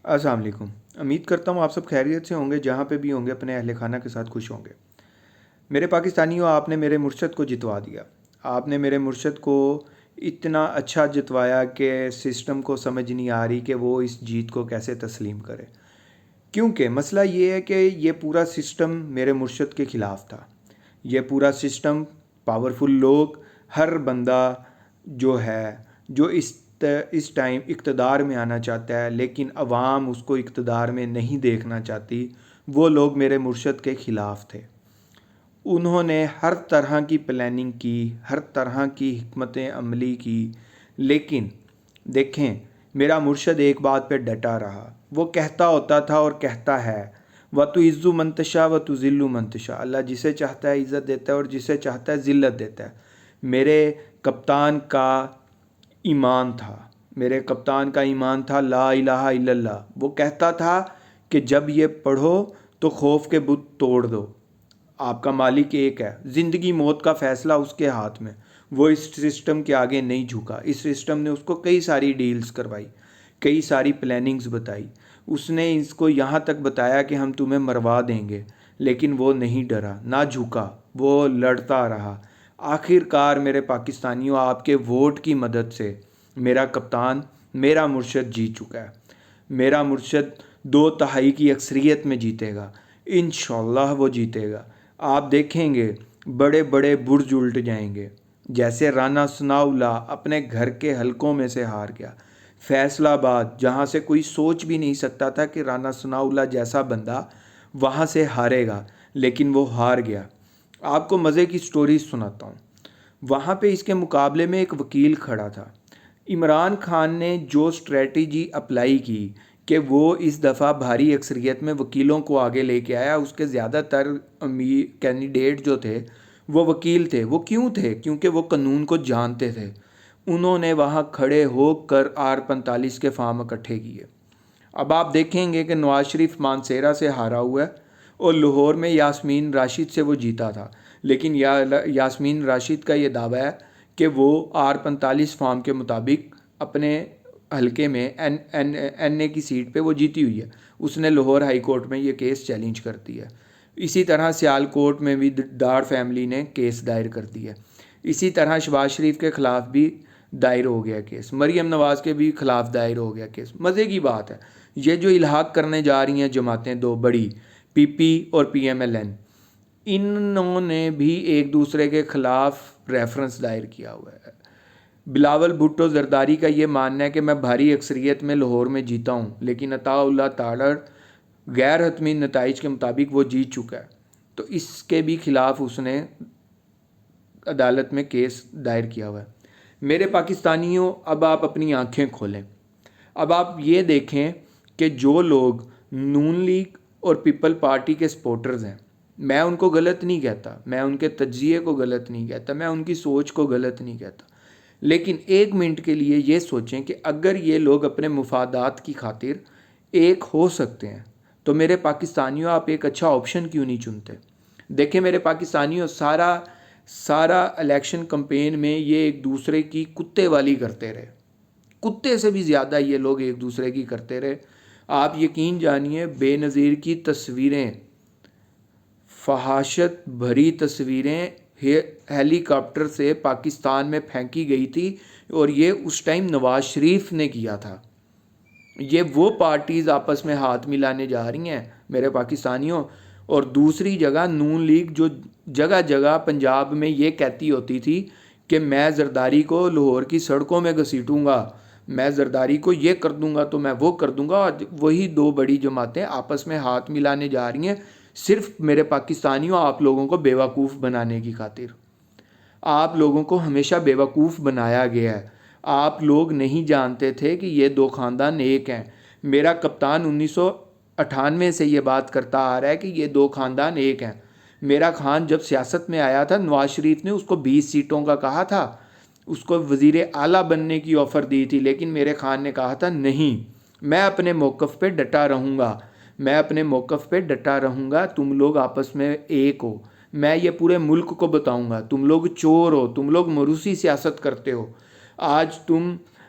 السلام علیکم۔ امید کرتا ہوں آپ سب خیریت سے ہوں گے، جہاں پہ بھی ہوں گے اپنے اہل خانہ کے ساتھ خوش ہوں گے۔ میرے پاکستانیوں، آپ نے میرے مرشد کو جتوا دیا۔ آپ نے میرے مرشد کو اتنا اچھا جتوایا کہ سسٹم کو سمجھ نہیں آ رہی کہ وہ اس جیت کو کیسے تسلیم کرے، کیونکہ مسئلہ یہ ہے کہ یہ پورا سسٹم میرے مرشد کے خلاف تھا۔ یہ پورا سسٹم پاورفل لوگ، ہر بندہ جو ہے جو اس ٹائم اقتدار میں آنا چاہتا ہے لیکن عوام اس کو اقتدار میں نہیں دیکھنا چاہتی، وہ لوگ میرے مرشد کے خلاف تھے۔ انہوں نے ہر طرح کی پلاننگ کی، ہر طرح کی حکمت عملی کی، لیکن دیکھیں میرا مرشد ایک بات پہ ڈٹا رہا۔ وہ کہتا ہوتا تھا اور کہتا ہے، وَتُعِزُّ مَن تَشَاءُ وَتُذِلُّ مَن تَشَاءُ، اللہ جسے چاہتا ہے عزت دیتا ہے اور جسے چاہتا ہے ذلت دیتا ہے۔ میرے کپتان کا ایمان تھا، میرے کپتان کا ایمان تھا لا الہ الا اللہ۔ وہ کہتا تھا کہ جب یہ پڑھو تو خوف کے بت توڑ دو، آپ کا مالک ایک ہے، زندگی موت کا فیصلہ اس کے ہاتھ میں۔ وہ اس سسٹم کے آگے نہیں جھکا۔ اس سسٹم نے اس کو کئی ساری ڈیلز کروائی، کئی ساری پلاننگز بتائی، اس نے اس کو یہاں تک بتایا کہ ہم تمہیں مروا دیں گے، لیکن وہ نہیں ڈرا، نہ جھکا، وہ لڑتا رہا۔ آخر کار میرے پاکستانیوں، آپ کے ووٹ کی مدد سے میرا کپتان، میرا مرشد جیت چکا ہے۔ میرا مرشد 2/3 کی اکثریت میں جیتے گا، انشاءاللہ وہ جیتے گا۔ آپ دیکھیں گے بڑے بڑے برج الٹ جائیں گے، جیسے رانا ثناءاللہ اپنے گھر کے حلقوں میں سے ہار گیا۔ فیصل آباد، جہاں سے کوئی سوچ بھی نہیں سکتا تھا کہ رانا ثناءاللہ جیسا بندہ وہاں سے ہارے گا، لیکن وہ ہار گیا۔ آپ کو مزے کی سٹوری سناتا ہوں۔ وہاں پہ اس کے مقابلے میں ایک وکیل کھڑا تھا۔ عمران خان نے جو اسٹریٹجی اپلائی کی کہ وہ اس دفعہ بھاری اکثریت میں وکیلوں کو آگے لے کے آیا، اس کے زیادہ تر کینڈیڈیٹ جو تھے وہ وکیل تھے۔ وہ کیوں تھے؟ کیونکہ وہ قانون کو جانتے تھے۔ انہوں نے وہاں کھڑے ہو کر R45 کے فارم اکٹھے کیے۔ اب آپ دیکھیں گے کہ نواز شریف مانسیرا سے ہارا ہوا ہے اور لاہور میں یاسمین راشد سے وہ جیتا تھا، لیکن یاسمین راشد کا یہ دعویٰ ہے کہ وہ R45 فارم کے مطابق اپنے حلقے میں این اے کی سیٹ پہ وہ جیتی ہوئی ہے۔ اس نے لاہور ہائی کورٹ میں یہ کیس چیلنج کر دیا ہے۔ اسی طرح سیال کوٹ میں بھی ڈار فیملی نے کیس دائر کر دیا ہے۔ اسی طرح شہباز شریف کے خلاف بھی دائر ہو گیا کیس، مریم نواز کے بھی خلاف دائر ہو گیا کیس۔ مزے کی بات ہے، یہ جو الحاق کرنے جا رہی ہیں جماعتیں دو بڑی، پی پی اور PMLN، انہوں نے بھی ایک دوسرے کے خلاف ریفرنس دائر کیا ہوا ہے۔ بلاول بھٹو زرداری کا یہ ماننا ہے کہ میں بھاری اکثریت میں لاہور میں جیتا ہوں، لیکن عطا اللہ تالڑ غیر حتمی نتائج کے مطابق وہ جیت چکا ہے، تو اس کے بھی خلاف اس نے عدالت میں کیس دائر کیا ہوا ہے۔ میرے پاکستانیوں، اب آپ اپنی آنکھیں کھولیں۔ اب آپ یہ دیکھیں کہ جو لوگ نون لیگ اور پیپل پارٹی کے سپورٹرز ہیں، میں ان کو غلط نہیں کہتا، میں ان کے تجزیے کو غلط نہیں کہتا، میں ان کی سوچ کو غلط نہیں کہتا، لیکن ایک منٹ کے لیے یہ سوچیں کہ اگر یہ لوگ اپنے مفادات کی خاطر ایک ہو سکتے ہیں تو میرے پاکستانیوں، آپ ایک اچھا آپشن کیوں نہیں چنتے؟ دیکھیں میرے پاکستانیوں، سارا الیکشن کمپین میں یہ ایک دوسرے کی کتے والی کرتے رہے، کتے سے بھی زیادہ یہ لوگ ایک دوسرے کی کرتے رہے۔ آپ یقین جانیے، بے نظیر کی تصویریں، فحاشت بھری تصویریں ہیلی کاپٹر سے پاکستان میں پھینکی گئی تھی، اور یہ اس ٹائم نواز شریف نے کیا تھا۔ یہ وہ پارٹیز آپس میں ہاتھ ملانے جا رہی ہیں میرے پاکستانیوں، اور دوسری جگہ نون لیگ جو جگہ جگہ پنجاب میں یہ کہتی ہوتی تھی کہ میں زرداری کو لاہور کی سڑکوں میں گھسیٹوں گا، میں زرداری کو یہ کر دوں گا تو میں وہ کر دوں گا، اور وہی دو بڑی جماعتیں آپس میں ہاتھ ملانے جا رہی ہیں، صرف میرے پاکستانیوں آپ لوگوں کو بیوقوف بنانے کی خاطر۔ آپ لوگوں کو ہمیشہ بیوقوف بنایا گیا ہے۔ آپ لوگ نہیں جانتے تھے کہ یہ دو خاندان ایک ہیں۔ میرا کپتان 1998 سے یہ بات کرتا آ رہا ہے کہ یہ دو خاندان ایک ہیں۔ میرا خان جب سیاست میں آیا تھا، نواز شریف نے اس کو 20 سیٹوں کا کہا تھا، اس کو وزیر اعلیٰ بننے کی آفر دی تھی، لیکن میرے خان نے کہا تھا نہیں، میں اپنے موقف پہ ڈٹا رہوں گا، میں اپنے موقف پہ ڈٹا رہوں گا، تم لوگ آپس میں ایک ہو، میں یہ پورے ملک کو بتاؤں گا، تم لوگ چور ہو، تم لوگ موروثی سیاست کرتے ہو، آج تم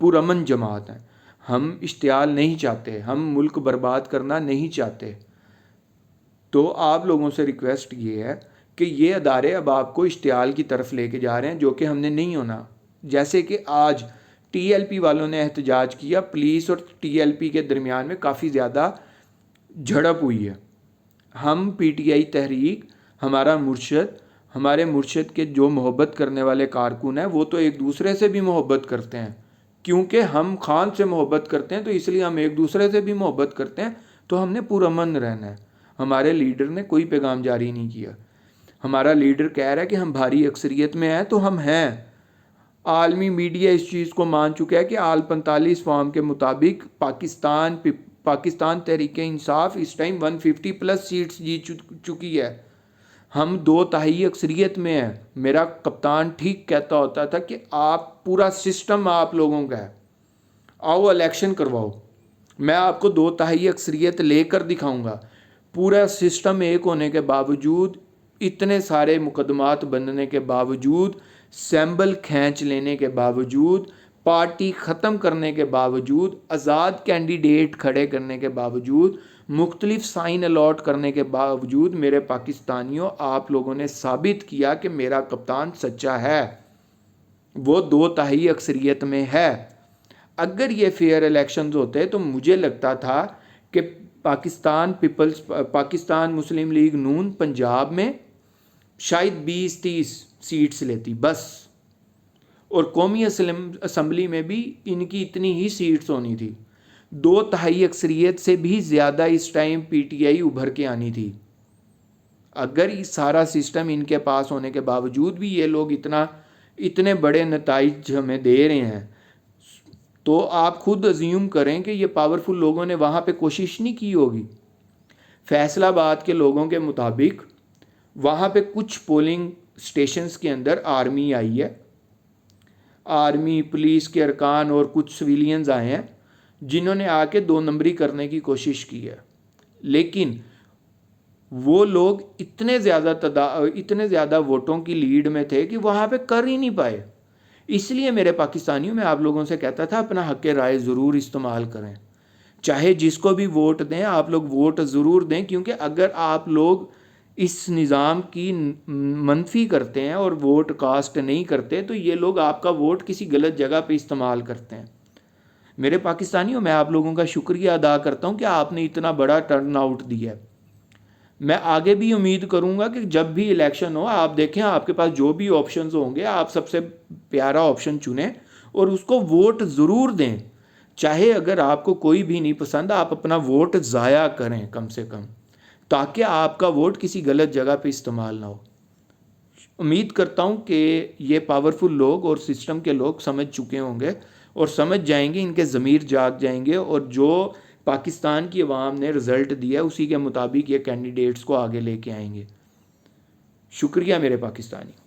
پرامن جماعت ہیں. ہم اشتعال نہیں چاہتے, ہم ملک برباد کرنا نہیں چاہتے. تو آپ لوگوں سے ریکویسٹ یہ ہے کہ یہ ادارے اب آپ کو اشتعال کی طرف لے کے جا رہے ہیں, جو کہ ہم نے نہیں ہونا. جیسے کہ آج ٹی ایل پی والوں نے احتجاج کیا, پولیس اور ٹی ایل پی کے درمیان میں کافی زیادہ جھڑپ ہوئی ہے. ہم پی ٹی آئی تحریک, ہمارا مرشد, ہمارے مرشد کے جو محبت کرنے والے کارکن ہیں وہ تو ایک دوسرے سے بھی محبت کرتے ہیں. کیونکہ ہم خان سے محبت کرتے ہیں تو اس لیے ہم ایک دوسرے سے بھی محبت کرتے ہیں. تو ہم نے پرامن رہنا ہے. ہمارے لیڈر نے کوئی پیغام جاری نہیں کیا. ہمارا لیڈر کہہ رہا ہے کہ ہم بھاری اکثریت میں ہیں, تو ہم ہیں. عالمی میڈیا اس چیز کو مان چکا ہے کہ آل 45 فارم کے مطابق پاکستان تحریک انصاف اس ٹائم 150 پلس سیٹس جیت چکی ہے. ہم 2/3 اکثریت میں ہیں. میرا کپتان ٹھیک کہتا ہوتا تھا کہ آپ پورا سسٹم آپ لوگوں کا ہے, آؤ الیکشن کرواؤ, میں آپ کو 2/3 اکثریت لے کر دکھاؤں گا. پورا سسٹم ایک ہونے کے باوجود, اتنے سارے مقدمات بننے کے باوجود, سیمبل کھینچ لینے کے باوجود, پارٹی ختم کرنے کے باوجود, آزاد کینڈیڈیٹ کھڑے کرنے کے باوجود, مختلف سائن الاٹ کرنے کے باوجود, میرے پاکستانیوں آپ لوگوں نے ثابت کیا کہ میرا کپتان سچا ہے, وہ 2/3 اکثریت میں ہے. اگر یہ فیئر الیکشنز ہوتے تو مجھے لگتا تھا کہ پاکستان مسلم لیگ نون پنجاب میں شاید 20-30 سیٹس لیتی بس, اور قومی اسمبلی میں بھی ان کی اتنی ہی سیٹس ہونی تھی. 2/3 اکثریت سے بھی زیادہ اس ٹائم پی ٹی آئی ابھر کے آنی تھی. اگر یہ سارا سسٹم ان کے پاس ہونے کے باوجود بھی یہ لوگ اتنے بڑے نتائج ہمیں دے رہے ہیں, تو آپ خود ازیوم کریں کہ یہ پاورفل لوگوں نے وہاں پہ کوشش نہیں کی ہوگی. فیصل آباد کے لوگوں کے مطابق وہاں پہ کچھ پولنگ سٹیشنز کے اندر آرمی آئی ہے, آرمی پولیس کے ارکان اور کچھ سویلینز آئے ہیں جنہوں نے آ کے 2 نمبری کرنے کی کوشش کی ہے. لیکن وہ لوگ اتنے زیادہ ووٹوں کی لیڈ میں تھے کہ وہاں پہ کر ہی نہیں پائے. اس لیے میرے پاکستانیوں, میں آپ لوگوں سے کہتا تھا اپنا حق رائے ضرور استعمال کریں. چاہے جس کو بھی ووٹ دیں, آپ لوگ ووٹ ضرور دیں, کیونکہ اگر آپ لوگ اس نظام کی منفی کرتے ہیں اور ووٹ کاسٹ نہیں کرتے تو یہ لوگ آپ کا ووٹ کسی غلط جگہ پہ استعمال کرتے ہیں. میرے پاکستانیوں, میں آپ لوگوں کا شکریہ ادا کرتا ہوں کہ آپ نے اتنا بڑا ٹرن آؤٹ دیا ہے. میں آگے بھی امید کروں گا کہ جب بھی الیکشن ہو, آپ دیکھیں آپ کے پاس جو بھی آپشنز ہوں گے, آپ سب سے پیارا آپشن چنیں اور اس کو ووٹ ضرور دیں. چاہے اگر آپ کو کوئی بھی نہیں پسند, آپ اپنا ووٹ ضائع کریں کم سے کم, تاکہ آپ کا ووٹ کسی غلط جگہ پہ استعمال نہ ہو. امید کرتا ہوں کہ یہ پاورفل لوگ اور سسٹم کے لوگ سمجھ چکے ہوں گے اور سمجھ جائیں گے, ان کے ضمیر جاگ جائیں گے, اور جو پاکستان کی عوام نے رزلٹ دیا اسی کے مطابق یہ کینڈیڈیٹس کو آگے لے کے آئیں گے. شکریہ میرے پاکستانی.